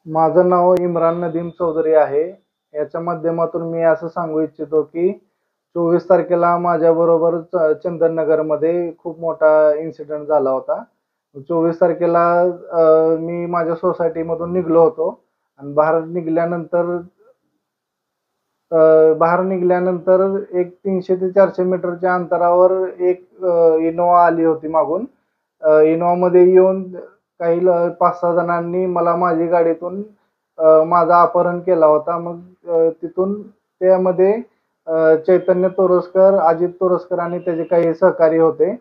माझं नाव इम्रान नदीम चौधरी आहे. याच्या माध्यमातून मी असं सांगू इच्छितो की 24 तारखेला माझ्याबरोबर चंदननगरमध्ये खूप मोठा इन्सिडेंट झाला होता. 24 तारखेला मी माझ्या सोसायटीमधून निघालो होतो आणि बाहेर निघाल्यानंतर एक 300 ते 400 मीटरच्या अंतरावर एक इनोवा आली होती मागून. इनोवामध्ये येऊन काही 5-6 जणांनी मला माझी गाडीतून माझं अपहरण केला होता. मग तिथून त्यामध्ये चैतन्य तोरसकर, अजित तोरसकर आणि त्याचे काही सहकारी होते.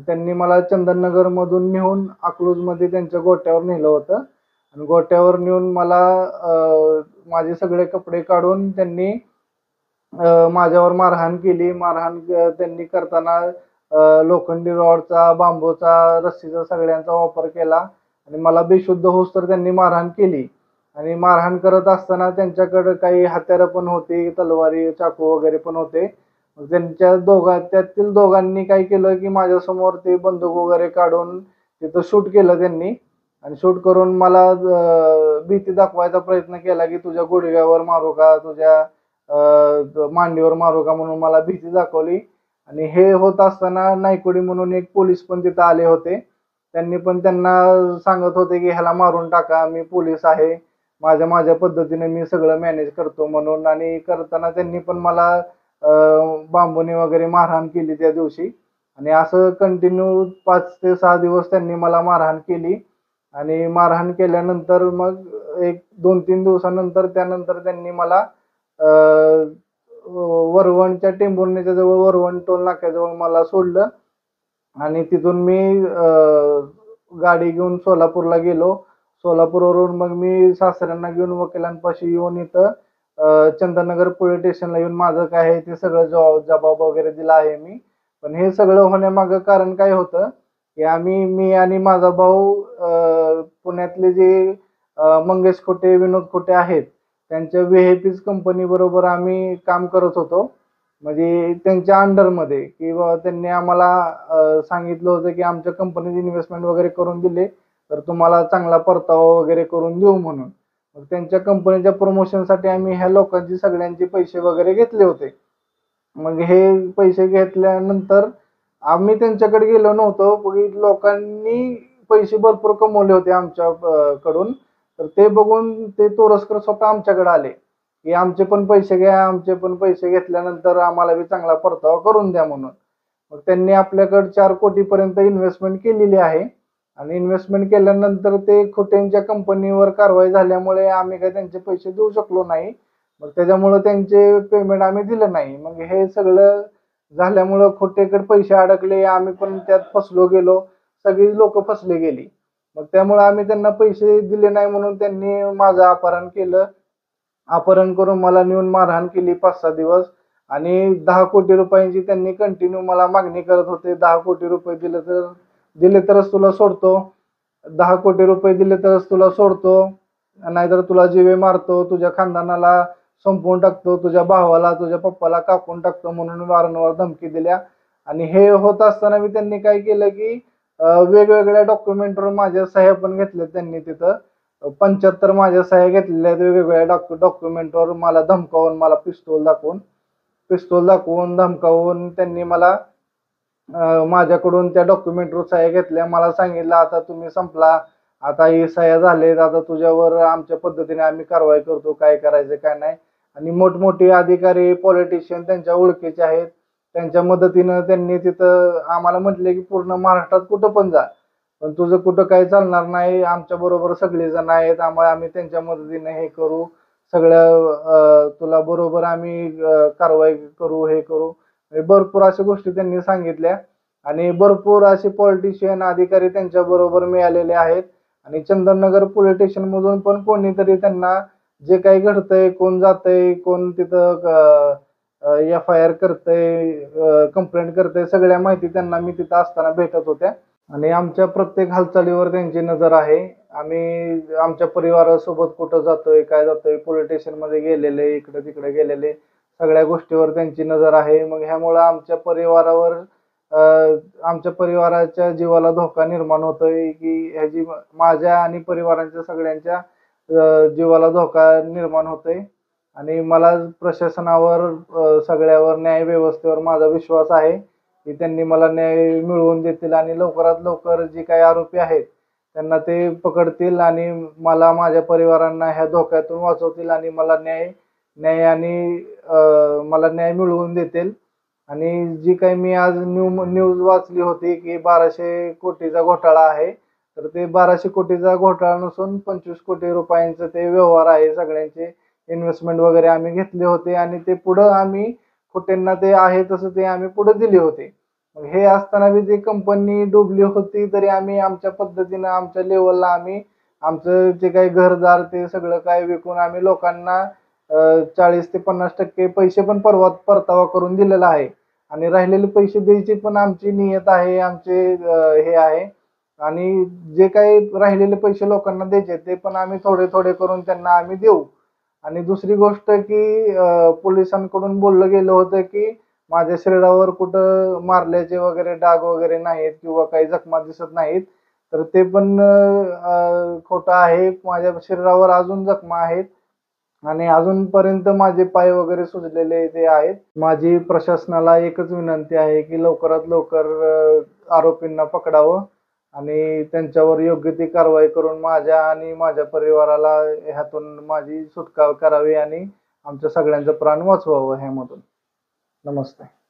त्यांनी मला चंदननगरमधून नेऊन अकलूजमध्ये त्यांच्या गोट्यावर नेलं होतं आणि गोट्यावर नेऊन मला माझे सगळे कपडे काढून त्यांनी माझ्यावर मारहाण केली. त्यांनी करताना लोखंडी रॉडचा, बांबूचा, रस्सीचा सगळ्यांचा वापर केला आणि मला बेशुद्ध होऊस्तर त्यांनी मारहाण केली. आणि मारहाण करत असताना त्यांच्याकडे काही हत्यारं पण होती, तलवारी, चाकू वगैरे पण होते. मग त्यातील दोघांनी काय केलं की माझ्यासमोर ते बंदूक वगैरे काढून तिथं शूट केलं त्यांनी आणि शूट करून मला भीती दाखवायचा प्रयत्न केला की तुझ्या गुडघ्यावर मारू का, तुझ्या मांडीवर मारू का, म्हणून मला भीती दाखवली. आणि हे होत असताना नायकुडी म्हणून एक पोलीस पण तिथं आले होते. त्यांनी पण त्यांना सांगत होते की ह्याला मारून टाका, मी पोलीस आहे, माझ्या माझ्या पद्धतीने मी सगळं मॅनेज करतो म्हणून. आणि करताना त्यांनी पण मला बांबूने वगैरे मारहाण केली त्या दिवशी. आणि असं कंटिन्यू 5 ते 6 दिवस त्यांनी मला मारहाण केली. आणि मारहाण केल्यानंतर मग एक 2-3 दिवसानंतर त्यानंतर त्यांनी मला वरवणच्या टेंभुर्णीच्या जवळ वरवण टोल नाक्याजवळ मला सोडलं आणि तिथून मी गाडी घेऊन सोलापूरला गेलो. सोलापूरवरून मग मी सासऱ्यांना घेऊन वकिलांपाशी येऊन इथं चंदननगर पोलीस स्टेशनला येऊन माझं काय आहे ते सगळं जबाब वगैरे दिला आहे मी. पण हे सगळं होण्यामागं कारण काय होतं की मी आणि माझा भाऊ पुण्यातले जे मंगेश खोटे, विनोद खोटे आहेत, त्यांच्या व्ही-आय-पीज कंपनी बरोबर आम्ही काम करत होतो. म्हणजे त्यांच्या अंडरमध्ये किंवा त्यांनी आम्हाला सांगितलं होतं की आमच्या कंपनीत इन्व्हेस्टमेंट वगैरे करून दिले तर तुम्हाला चांगला परतावा वगैरे करून देऊ म्हणून. मग त्यांच्या कंपनीच्या प्रमोशनसाठी आम्ही ह्या लोकांची सगळ्यांचे पैसे वगैरे घेतले होते. मग हे पैसे घेतल्यानंतर आम्ही त्यांच्याकडे गेलो नव्हतो. लोकांनी पैसे भरपूर कमवले होते आमच्या कडून. तर ते बघून ते तोरसकर स्वतः आमच्याकडे आले की आमचे पण पैसे घ्या, आमचे पण पैसे घेतल्यानंतर आम्हाला बी चांगला परतावा करून द्या म्हणून. मग त्यांनी आपल्याकडे 4 कोटीपर्यंत इन्व्हेस्टमेंट केलेली आहे आणि इन्व्हेस्टमेंट केल्यानंतर ते खोटेंच्या कंपनीवर कारवाई झाल्यामुळे आम्ही काही त्यांचे पैसे देऊ शकलो नाही. मग त्याच्यामुळं त्यांचे पेमेंट आम्ही दिलं नाही. मग हे सगळं झाल्यामुळं खोटेकडे पैसे अडकले, आम्ही पण त्यात फसलो गेलो, सगळी लोक फसले गेली. मग त्यामुळे आम्ही त्यांना पैसे दिले नाही म्हणून त्यांनी माझं अपहरण केलं. अपहरण करून मला नेऊन मारहाण केली 5-6 दिवस आणि 10 कोटी रुपयांची त्यांनी कंटिन्यू मला मागणी करत होते. 10 कोटी रुपये दिले तरच तुला सोडतो, 10 कोटी रुपये दिले तरच तुला सोडतो, नाहीतर तुला जीवे मारतो, तुझ्या खानदानाला संपवून टाकतो, तुझ्या भावाला, तुझ्या पप्पाला कापून टाकतो म्हणून वारंवार धमकी दिल्या. आणि हे होत असताना मी त्यांनी काय केलं की वेगवेगळ्या डॉक्युमेंटवर माझ्या सह्या पण घेतल्या त्यांनी तिथं. 75 माझ्या सह्या घेतलेल्या आहेत वेगवेगळ्या डॉक्युमेंटवर. मला धमकावून, मला पिस्तूल दाखवून धमकावून त्यांनी मला माझ्याकडून त्या डॉक्युमेंटवर सह्या घेतल्या. मला सांगितलं आता तुम्ही संपला, आता ही सह्या झालेत, आता तुझ्यावर आमच्या पद्धतीने आम्ही कारवाई करतो, काय करायचं काय नाही. आणि मोठमोठे अधिकारी, पॉलिटिशियन त्यांच्या ओळखीचे आहेत, त्यांच्या मदतीनं त्यांनी तिथं आम्हाला म्हटले की पूर्ण महाराष्ट्रात कुठं पण जा, पण तुझं कुठं काही चालणार नाही, आमच्या बरोबर सगळेजण आहेत, आम्ही त्यांच्या मदतीने हे करू, तुला बरोबर आम्ही कारवाई करू, हे करू. भरपूर अशा गोष्टी त्यांनी सांगितल्या आणि भरपूर असे पॉलिटिशियन, अधिकारी त्यांच्या बरोबर मिळालेले आहेत. आणि चंदननगर पोलीस स्टेशन मधून पण कोणीतरी त्यांना जे काही घडतंय, कोण जातंय, कोण तिथं एफ-आय-आर करतंय, कंप्लेंट करतंय, सगळ्या माहिती त्यांना मी तिथं असताना भेटत होत्या. आणि आमच्या प्रत्येक हालचालीवर त्यांची नजर आहे. आम्ही आमच्या परिवारासोबत कुठं जातोय, काय जातोय, पोलीस स्टेशनमध्ये गेलेले, इकडे तिकडे गेलेले, सगळ्या गोष्टीवर त्यांची नजर आहे. मग ह्यामुळं आमच्या परिवाराच्या जीवाला धोका निर्माण होतोय की ह्याची माझ्या आणि परिवाराच्या सगळ्यांच्या जीवाला धोका निर्माण होतोय आणि मला प्रशासनावर सगळ्यावर न्याय व्यवस्थेवर माझा विश्वास आहे की त्यांनी मला न्याय मिळवून देतील आणि लवकरात लवकर जे काही आरोपी आहेत त्यांना ते पकडतील आणि मला माझ्या परिवारांना ह्या धोक्यातून वाचवतील आणि मला न्याय आणि मला न्याय मिळवून देतील. आणि जी काही मी आज न्यूज वाचली होती की 1200 कोटीचा घोटाळा आहे, तर ते 1200 कोटीचा घोटाळा नसून 25 कोटी रुपयांचं ते व्यवहार आहे. सगळ्यांचे इन्व्हेस्टमेंट वगैरे आम्ही घेतले होते आणि ते पुढं आम्ही खोटेंना ते आहे तसं ते आम्ही पुढे दिले होते. मग हे असताना बी ती कंपनी डुबली होती तरी आम्ही आमच्या पद्धतीनं आमच्या लेवलला आम्ही आमचं जे काही घरदार ते सगळं काय विकून आम्ही लोकांना 40 ते 50% पैसे पण परतावा करून दिलेला आहे आणि राहिलेले पैसे द्यायची पण आमची नियत आहे, आमचे हे आहे आणि जे काही राहिलेले पैसे लोकांना द्यायचे ते पण आम्ही थोडे थोडे करून त्यांना आम्ही देऊ. आणि दुसरी गोष्ट की पोलिसांकडून बोललं गेलं होतं की माझ्या शरीरावर कुठं मारल्याचे वगैरे डाग वगैरे नाहीत किंवा काही जखमा दिसत नाहीत, तर ते पण खोटं आहे. माझ्या शरीरावर अजून जखमा आहेत आणि अजूनपर्यंत माझे पाय वगैरे सुजलेले ते आहेत. माझी प्रशासनाला एकच विनंती आहे की लवकरात लवकर आरोपींना पकडावं आणि त्यांच्यावर योग्य ती कारवाई करून माझ्या आणि माझ्या परिवाराला ह्यातून माझी सुटका करावी आणि आमच्या सगळ्यांचं प्राण वाचवावं ह्यामधून. नमस्ते.